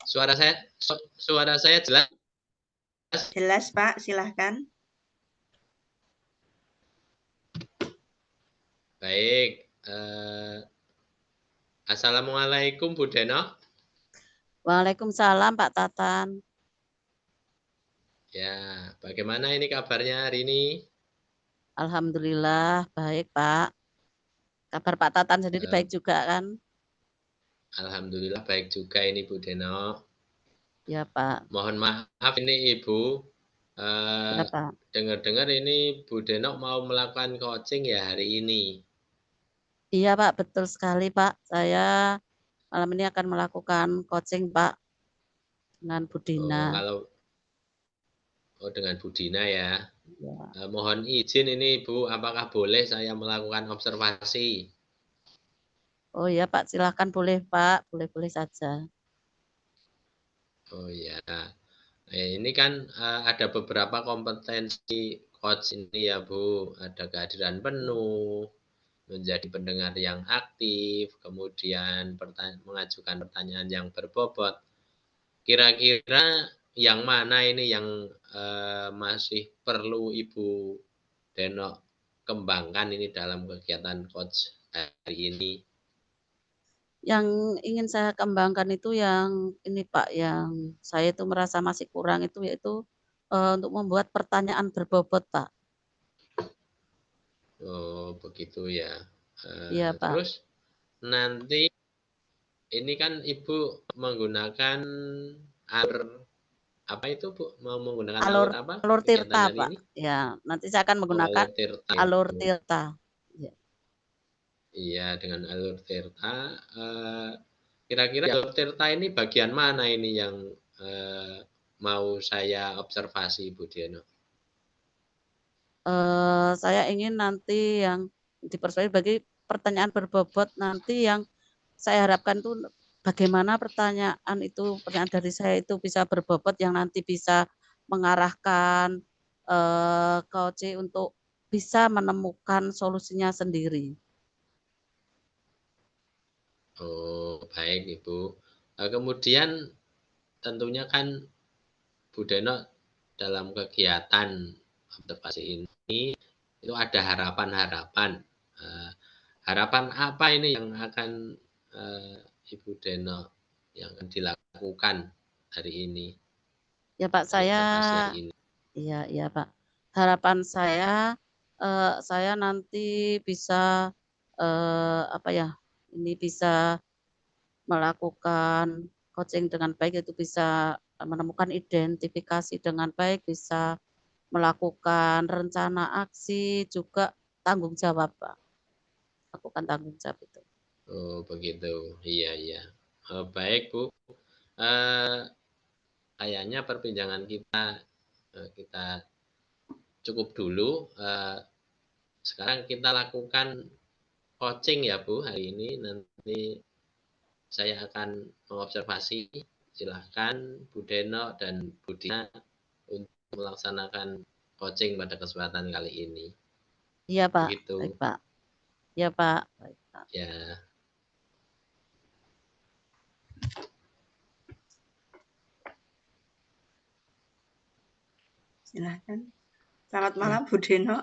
suara saya jelas? Jelas, Pak, silahkan. Baik. Assalamualaikum Bu Deno. Waalaikumsalam Pak Tatan. Ya, bagaimana ini kabarnya hari ini? Alhamdulillah baik Pak. Kabar Pak Tatan sendiri baik juga kan? Alhamdulillah baik juga ini Bu Deno. Ya Pak. Mohon maaf ini Ibu. Ya Pak. Dengar-dengar ini Bu Deno mau melakukan coaching ya hari ini. Iya Pak, betul sekali Pak. Saya malam ini akan melakukan coaching Pak dengan Bu Dina. Dengan Bu Dina ya. Ya. Mohon izin ini Bu, apakah boleh saya melakukan observasi? Oh iya Pak, silahkan boleh Pak, boleh-boleh saja. Oh iya. Ini kan ada beberapa kompetensi coach ini ya Bu. Ada kehadiran penuh, menjadi pendengar yang aktif, kemudian mengajukan pertanyaan yang berbobot. Kira-kira yang mana ini yang masih perlu Ibu Deno kembangkan ini dalam kegiatan coach hari ini? Yang ingin saya kembangkan itu yang ini Pak, yang saya itu merasa masih kurang itu yaitu untuk membuat pertanyaan berbobot Pak. Oh begitu ya. Iya Pak. Terus nanti ini kan Ibu menggunakan apa itu Bu? Mau menggunakan alur apa? Alur Tirta Hari Pak. ini? Ya, nanti saya akan menggunakan alur Tirta. Ya. Iya, dengan alur Tirta. Kira-kira alur Tirta ini bagian mana ini yang mau saya observasi Bu Diano? Saya ingin nanti yang dipersuasi bagi pertanyaan berbobot nanti yang saya harapkan itu bagaimana pertanyaan dari saya itu bisa berbobot yang nanti bisa mengarahkan coach untuk bisa menemukan solusinya sendiri. Oh, baik Ibu. Kemudian tentunya kan Bu Deno dalam kegiatan observasi ini itu ada harapan-harapan. Harapan apa ini yang akan Ibu Deno yang akan dilakukan hari ini? Ya Pak, iya Pak. Harapan saya nanti bisa ini bisa melakukan coaching dengan baik, itu bisa menemukan identifikasi dengan baik, bisa melakukan rencana aksi, juga tanggung jawab Pak. Lakukan tanggung jawab itu. Oh begitu, iya. Baik Bu, kayaknya perbincangan kita cukup dulu. Sekarang kita lakukan coaching ya Bu hari ini. Nanti saya akan mengobservasi. Silahkan Bu Deno dan Bu Dina untuk melaksanakan coaching pada kesempatan kali ini. Iya Pak. Begitu. Baik Pak. Iya Pak. Baik Pak. Ya. Silahkan. Selamat malam Bu Deno.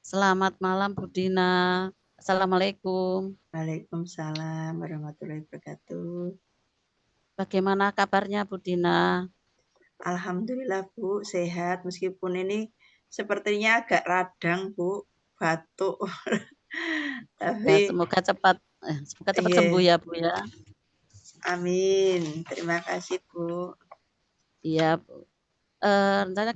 Selamat malam Bu Dina. Assalamualaikum. Waalaikumsalam warahmatullahi wabarakatuh. Bagaimana kabarnya Bu Dina? Alhamdulillah Bu, sehat meskipun ini sepertinya agak radang Bu, batuk. Tapi ya, semoga cepat sembuh ya Bu ya. Amin. Terima kasih Bu. Iya Bu. Rencana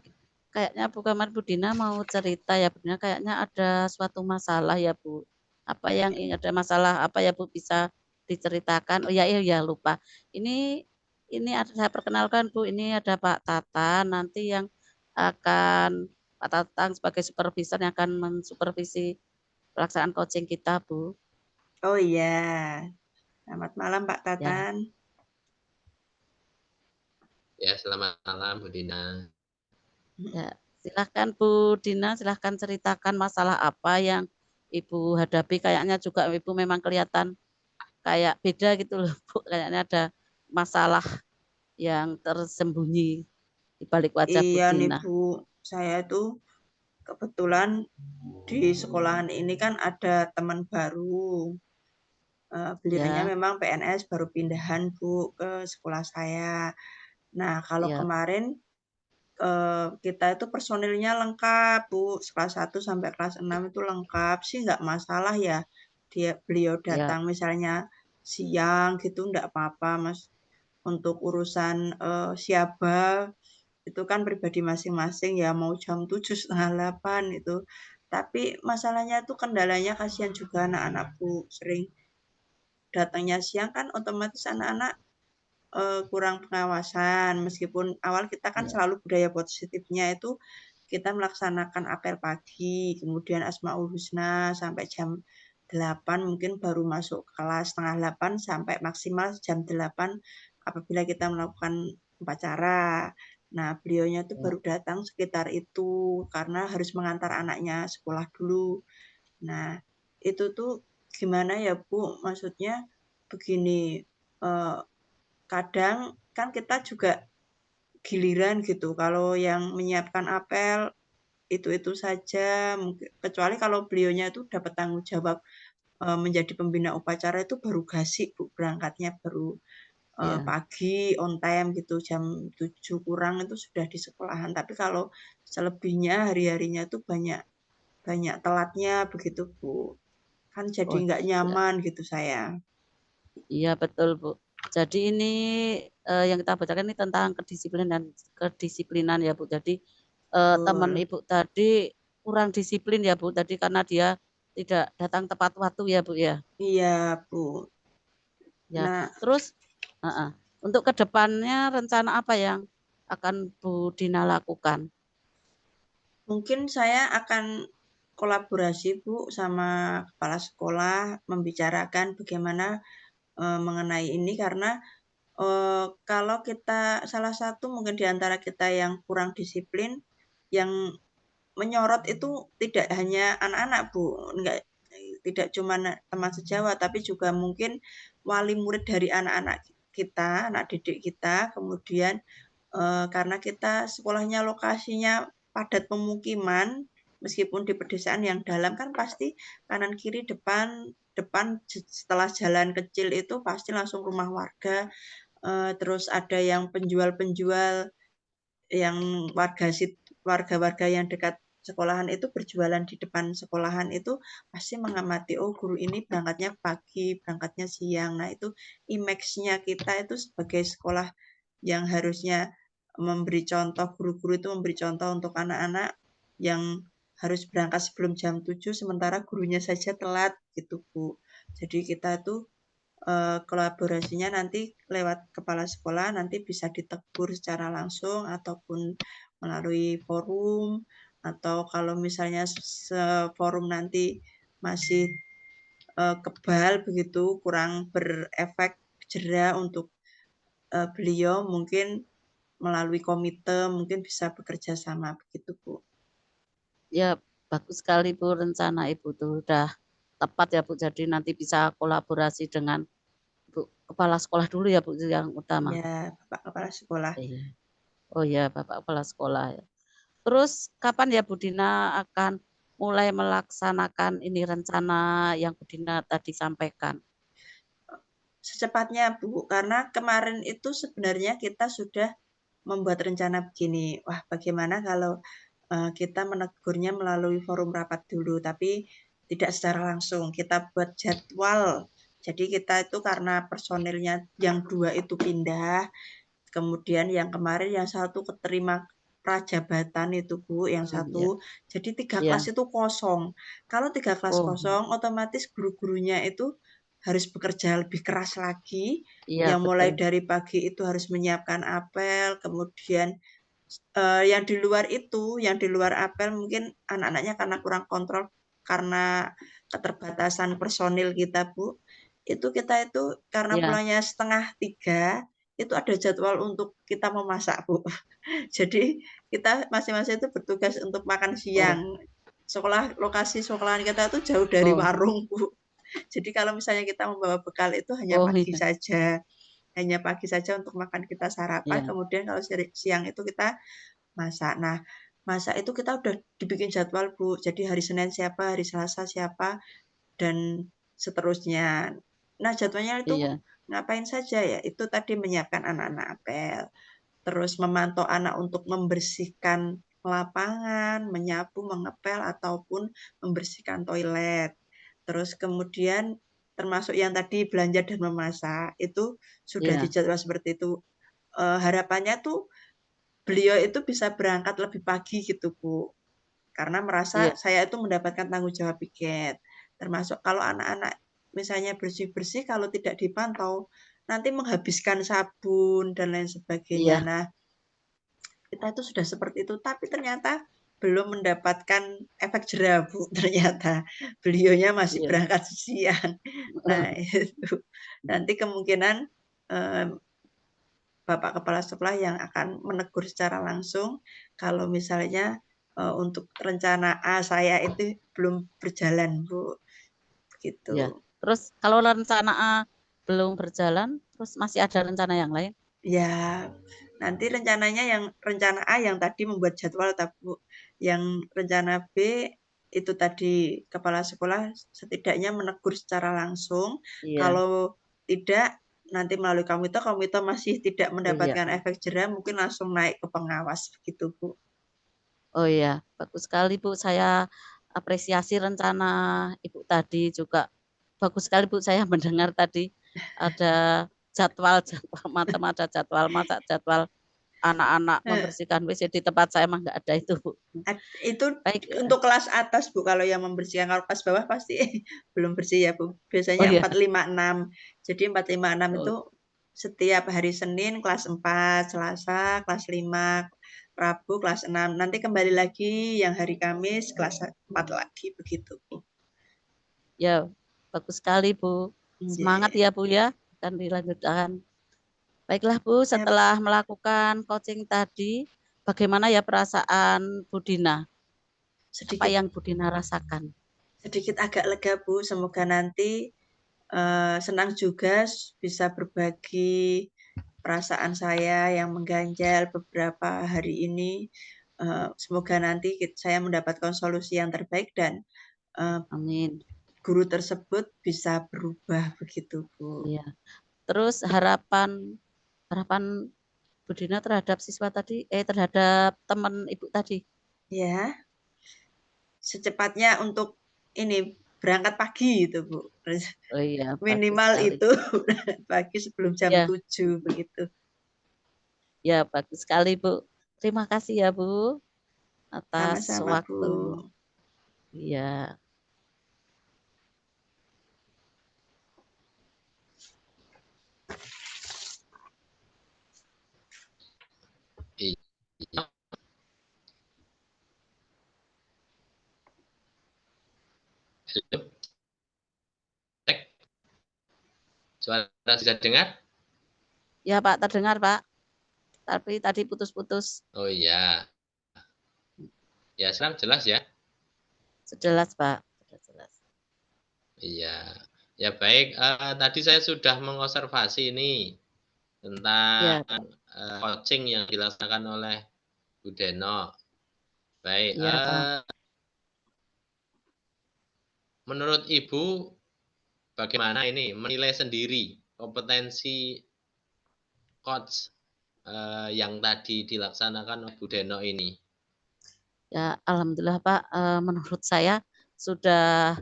kayaknya Bu Kamar Bu Dina mau cerita ya Bu Dina, kayaknya ada suatu masalah ya Bu. Ada masalah apa ya Bu, bisa diceritakan? Oh ya lupa. Ini saya perkenalkan Bu, ini ada Pak Tatan nanti yang akan Pak Tatan sebagai supervisor yang akan mensupervisi pelaksanaan coaching kita Bu. Oh iya. Selamat malam Pak Tatan. Ya, selamat malam Bu Dina. Ya, silahkan Bu Dina, silahkan ceritakan masalah apa yang Ibu hadapi. Kayaknya juga Ibu memang kelihatan kayak beda gitu loh Bu. Kayaknya ada masalah yang tersembunyi di balik wajah Bu Iya nih Dina? Bu, saya tuh kebetulan di sekolahan ini kan ada teman baru. Beliaunya Ya, memang PNS baru pindahan Bu ke sekolah saya. Nah, kalau ya, kemarin kita itu personilnya lengkap Bu, kelas 1 sampai kelas 6 itu lengkap sih nggak masalah ya. Beliau ya, datang misalnya siang gitu nggak apa-apa Mas. Untuk urusan syaba itu kan pribadi masing-masing ya mau jam 7 setengah 8 itu. Tapi masalahnya tuh kendalanya kasihan juga anak-anakku sering datangnya siang kan otomatis anak-anak kurang pengawasan. Meskipun awal kita kan ya, selalu budaya positifnya itu kita melaksanakan apel pagi, kemudian Asmaul Husna sampai jam 8 mungkin baru masuk kelas setengah 8 sampai maksimal jam 8 apabila kita melakukan upacara. Nah, beliaunya tuh ya. baru datang sekitar itu karena harus mengantar anaknya sekolah dulu. Nah, itu tuh gimana ya Bu? Maksudnya begini, eh, kadang kan kita juga giliran gitu, kalau yang menyiapkan apel itu-itu saja, kecuali kalau beliaunya itu dapat tanggung jawab menjadi pembina upacara itu baru gasik Bu, berangkatnya baru Ya. pagi on time gitu, jam 7 kurang itu sudah di sekolahan. Tapi kalau selebihnya hari-harinya itu banyak banyak telatnya begitu Bu. Kan jadi Oh, nggak ya. nyaman gitu saya. Iya betul Bu. Jadi ini yang kita bacakan ini tentang kedisiplinan ya Bu. Jadi teman Betul. Ibu tadi kurang disiplin ya Bu. Tadi karena dia tidak datang tepat waktu ya Bu ya. Iya Bu. Ya. Nah, Terus untuk kedepannya rencana apa yang akan Bu Dina lakukan? mungkin saya akan kolaborasi Bu sama kepala sekolah membicarakan bagaimana mengenai ini karena kalau kita salah satu mungkin di antara kita yang kurang disiplin, yang menyorot itu tidak hanya anak-anak Bu, enggak tidak cuma teman sejawat, tapi juga mungkin wali murid dari anak-anak kita, anak didik kita, kemudian karena kita sekolahnya lokasinya padat pemukiman, meskipun di pedesaan yang dalam kan pasti kanan kiri depan depan setelah jalan kecil itu pasti langsung rumah warga, terus ada yang penjual-penjual yang warga-warga yang dekat sekolahan itu berjualan di depan sekolahan itu pasti mengamati, oh guru ini berangkatnya pagi, berangkatnya siang. Nah itu image-nya kita itu sebagai sekolah yang harusnya memberi contoh, guru-guru itu memberi contoh untuk anak-anak yang harus berangkat sebelum jam 7 sementara gurunya saja telat gitu Bu. Jadi kita tuh kolaborasinya nanti lewat kepala sekolah nanti bisa ditegur secara langsung ataupun melalui forum atau kalau misalnya forum nanti masih kebal begitu kurang berefek jera untuk beliau mungkin melalui komite mungkin bisa bekerja sama begitu Bu. Ya bagus sekali Bu rencana Ibu tuh udah tepat ya Bu. Jadi nanti bisa kolaborasi dengan Bu kepala sekolah dulu ya Bu yang utama. Ya Bapak Kepala Sekolah. Iya. Oh ya Bapak kepala sekolah ya. Terus kapan ya Bu Dina akan mulai melaksanakan ini rencana yang Bu Dina tadi sampaikan? Secepatnya Bu, karena kemarin itu sebenarnya kita sudah membuat rencana begini, wah bagaimana kalau kita menegurnya melalui forum rapat dulu, tapi tidak secara langsung. Kita buat jadwal. Jadi kita itu karena personilnya yang 2 itu pindah, kemudian yang kemarin yang satu keterima prajabatan itu Bu, yang satu. Ya, Jadi 3 kelas ya. itu kosong. Kalau 3 kelas Oh, kosong, otomatis guru-gurunya itu harus bekerja lebih keras lagi, iya yang mulai betul. dari pagi itu harus menyiapkan apel, kemudian yang di luar itu, yang di luar apel mungkin anak-anaknya karena kurang kontrol, karena keterbatasan personil kita, Bu. Itu kita itu karena Ya. pulangnya 2:30, itu ada jadwal untuk kita memasak, Bu. Jadi kita masing-masing itu bertugas untuk makan Oh, siang. Lokasi sekolahan kita itu jauh dari oh, warung, Bu. Jadi kalau misalnya kita membawa bekal itu hanya oh pagi iya. saja. hanya pagi saja untuk makan kita sarapan, Iya. kemudian kalau siang itu kita masak. Nah, masak itu kita udah dibikin jadwal, Bu. Jadi hari Senin siapa, hari Selasa siapa, dan seterusnya. Nah, jadwalnya itu Iya. ngapain saja ya? Itu tadi menyiapkan anak-anak apel, terus memantau anak untuk membersihkan lapangan, menyapu, mengepel, ataupun membersihkan toilet. Terus kemudian termasuk yang tadi belanja dan memasak, itu sudah Iya. dijadwal seperti itu. Harapannya tuh beliau itu bisa berangkat lebih pagi gitu, Bu. Karena Iya. merasa saya itu mendapatkan tanggung jawab piket. Termasuk kalau anak-anak misalnya bersih-bersih kalau tidak dipantau, nanti menghabiskan sabun dan lain sebagainya. Iya. Nah, kita itu sudah seperti itu, tapi ternyata belum mendapatkan efek jerah, Bu, ternyata. Beliaunya masih Iya. berangkat siang. Nah, itu. Nanti kemungkinan, Bapak Kepala Sekolah yang akan menegur secara langsung kalau misalnya, untuk rencana A saya itu belum berjalan, Bu, Iya. begitu. Terus kalau rencana A belum berjalan, terus masih ada rencana yang lain? Ya, nanti rencananya yang rencana A yang tadi membuat jadwal Bu. Yang rencana B itu tadi kepala sekolah setidaknya menegur secara langsung. Iya. Kalau tidak nanti melalui komite masih tidak Oh iya. mendapatkan efek jerah mungkin langsung naik ke pengawas begitu, Bu. Oh iya, bagus sekali Bu. Saya apresiasi rencana Ibu tadi juga. Bagus sekali Bu, saya mendengar tadi ada jadwal-jadwal macam, ada jadwal masak, jadwal anak-anak membersihkan WC di tempat saya emang nggak ada itu Bu. Itu Baik, untuk kelas atas Bu, kalau yang membersihkan. Kalau kelas bawah pasti belum bersih ya Bu. oh Biasanya iya, 4, 5, 6. Jadi 4, 5, 6 oh, itu setiap hari Senin kelas 4, Selasa kelas 5, Rabu kelas 6. Nanti kembali lagi yang hari Kamis kelas 4 lagi begitu Bu. ya bagus sekali Bu. Semangat Nggih. ya Bu ya, akan dilanjutkan. Baiklah Bu, Ya, setelah melakukan coaching tadi, bagaimana ya perasaan Bu Dina? Apa sedikit yang Bu Dina rasakan? sedikit agak lega Bu, semoga nanti senang juga bisa berbagi perasaan saya yang mengganjal beberapa hari ini. Semoga nanti saya mendapatkan solusi yang terbaik dan Amin. guru tersebut bisa berubah begitu, Bu. Iya. Terus harapan harapan Bu Dina terhadap siswa tadi, terhadap teman Ibu tadi. Ya, secepatnya untuk ini berangkat pagi itu, Bu. Oh iya, bagus Minimal sekali. itu pagi sebelum jam Ya, 7 begitu. ya bagus sekali Bu. Terima kasih ya Bu atas Sama-sama, Bu. waktunya. Iya. Iya. Halo, cek. Suara sudah dengar? Ya Pak, terdengar Pak. Tapi tadi putus-putus. Oh iya. Ya, sekarang jelas ya? Jelas Pak. Sudah jelas. Iya. Ya baik, tadi saya sudah mengobservasi ini tentang Ya, coaching yang dilaksanakan oleh Bu Deno. Baik, iya Pak. menurut Ibu bagaimana ini menilai sendiri kompetensi coach yang tadi dilaksanakan oleh Bu Deno ini? Ya, alhamdulillah Pak. Menurut saya sudah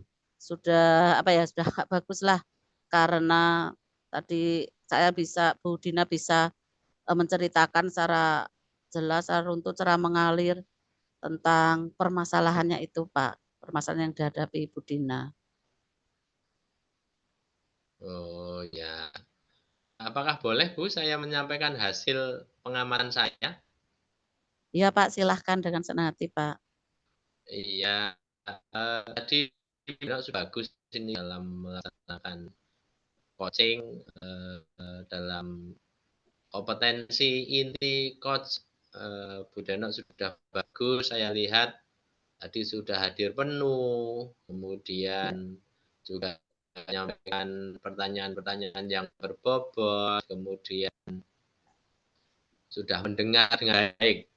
apa ya, sudah bagus lah karena tadi saya bisa Bu Dina bisa menceritakan secara jelas, secara runtut, secara mengalir tentang permasalahannya itu Pak, permasalahan yang dihadapi Ibu Dina. Oh ya, apakah boleh Bu saya menyampaikan hasil pengamatan saya? Iya Pak, silahkan dengan senang hati Pak. Iya, tadi sudah bagus ini dalam melaksanakan coaching dalam kompetensi inti coach Bu Deno sudah bagus. Saya lihat tadi sudah hadir penuh, kemudian juga menyampaikan pertanyaan-pertanyaan yang berbobot, kemudian sudah mendengar dengan baik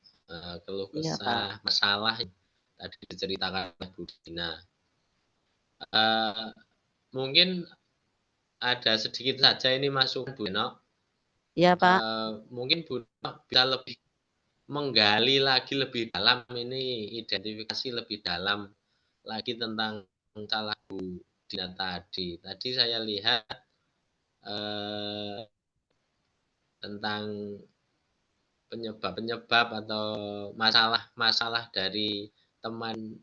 keluh Iya, Pak. kesah, masalah yang tadi diceritakan oleh Bu Dina. Mungkin ada sedikit saja ini masukan Bu Eno. Iya, Pak. Mungkin Bu Eno bisa lebih menggali lagi lebih dalam ini, identifikasi lebih dalam lagi tentang masalah Bu Dina tadi. Tadi saya lihat tentang penyebab-penyebab atau masalah-masalah dari teman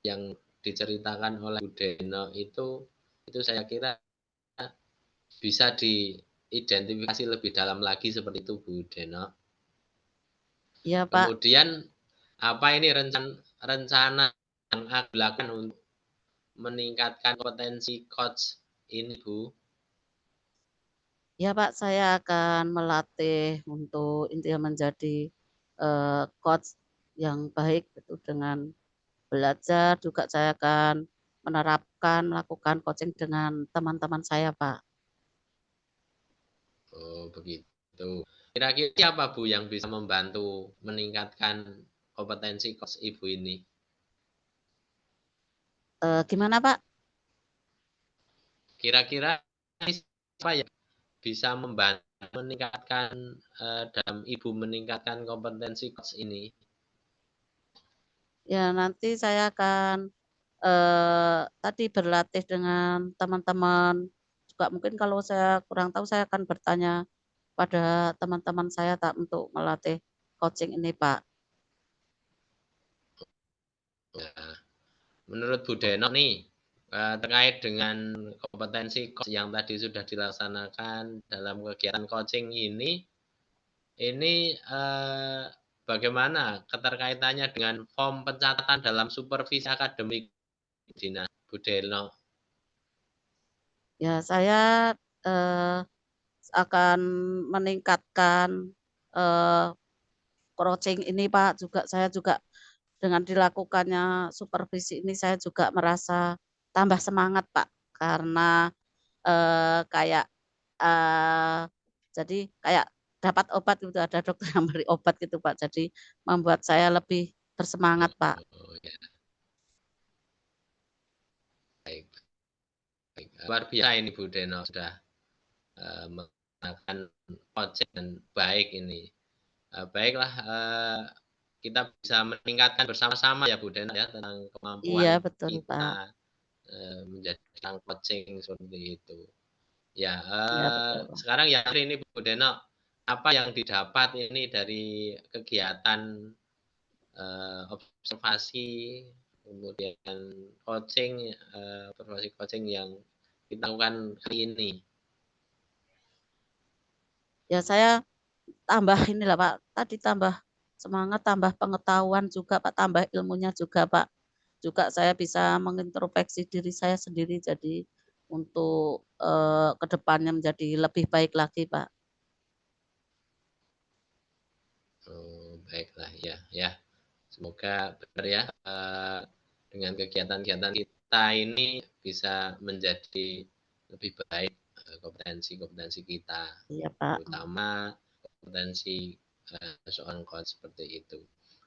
yang diceritakan oleh Bu Deno itu saya kira bisa diidentifikasi lebih dalam lagi seperti itu Bu Deno. Iya, Pak. Kemudian apa ini rencana yang akan dilakukan untuk meningkatkan potensi coach ini Bu? Ya Pak, saya akan melatih untuk intinya menjadi coach yang baik itu dengan belajar, juga saya akan melakukan coaching dengan teman-teman saya, Pak. Oh, begitu. Kira-kira siapa Bu yang bisa membantu meningkatkan kompetensi coach Ibu ini? Gimana Pak? Kira-kira siapa yang bisa membantu meningkatkan dalam Ibu meningkatkan kompetensi coach ini? Ya nanti saya akan tadi berlatih dengan teman-teman. Juga mungkin kalau saya kurang tahu saya akan bertanya pada teman-teman saya untuk melatih coaching ini, Pak. Ya. Menurut Bu Deno nih, terkait dengan kompetensi coach yang tadi sudah dilaksanakan dalam kegiatan coaching ini bagaimana keterkaitannya dengan form pencatatan dalam supervisi akademik Bu Deno? Ya saya akan meningkatkan coaching ini Pak. Saya juga dengan dilakukannya supervisi ini saya juga merasa tambah semangat Pak. Karena kayak jadi kayak dapat obat gitu, ada dokter yang beri obat gitu Pak. Jadi membuat saya lebih bersemangat Pak. Oh, ya. Baik, baik. Luar biasa ini Bu Deno sudah menggunakan coaching dan baik ini. Baiklah, kita bisa meningkatkan bersama-sama ya Bu Deno ya tentang Iya kemampuan betul Pak. kita menjadi sang coaching seperti itu. Ya, Iya betul Pak. sekarang yang ini Bu Deno, apa yang didapat ini dari kegiatan observasi, kemudian coaching, observasi coaching yang kita lakukan hari ini? Ya saya tambah inilah Pak, tadi tambah semangat, tambah pengetahuan juga Pak, tambah ilmunya juga Pak. Juga saya bisa mengintrospeksi diri saya sendiri jadi untuk ke depannya menjadi lebih baik lagi Pak. Oh, baiklah ya, ya. Semoga benar ya dengan kegiatan-kegiatan kita ini bisa menjadi lebih baik kompetensi-kompetensi kita, Iya Pak. terutama kompetensi seorang coach seperti itu.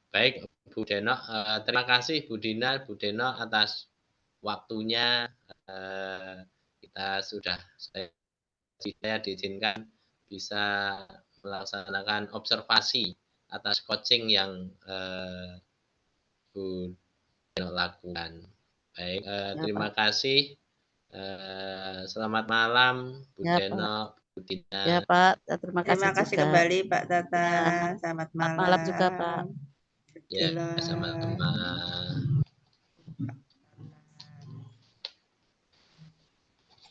Baik, Bu Deno, terima kasih Bu Dina, Bu Deno atas waktunya. Kita sudah saya diizinkan bisa melaksanakan observasi atas coaching yang Bu Deno lakukan. Baik, Ya terima Pak. kasih. Selamat malam Bu Ya Pak. Deno, Bu Dina. Ya Pak, terima kasih Terima kasih juga. kembali Pak Tata. Ya, Selamat selamat malam juga Pak. malam. Ya, Jelas. sama-sama.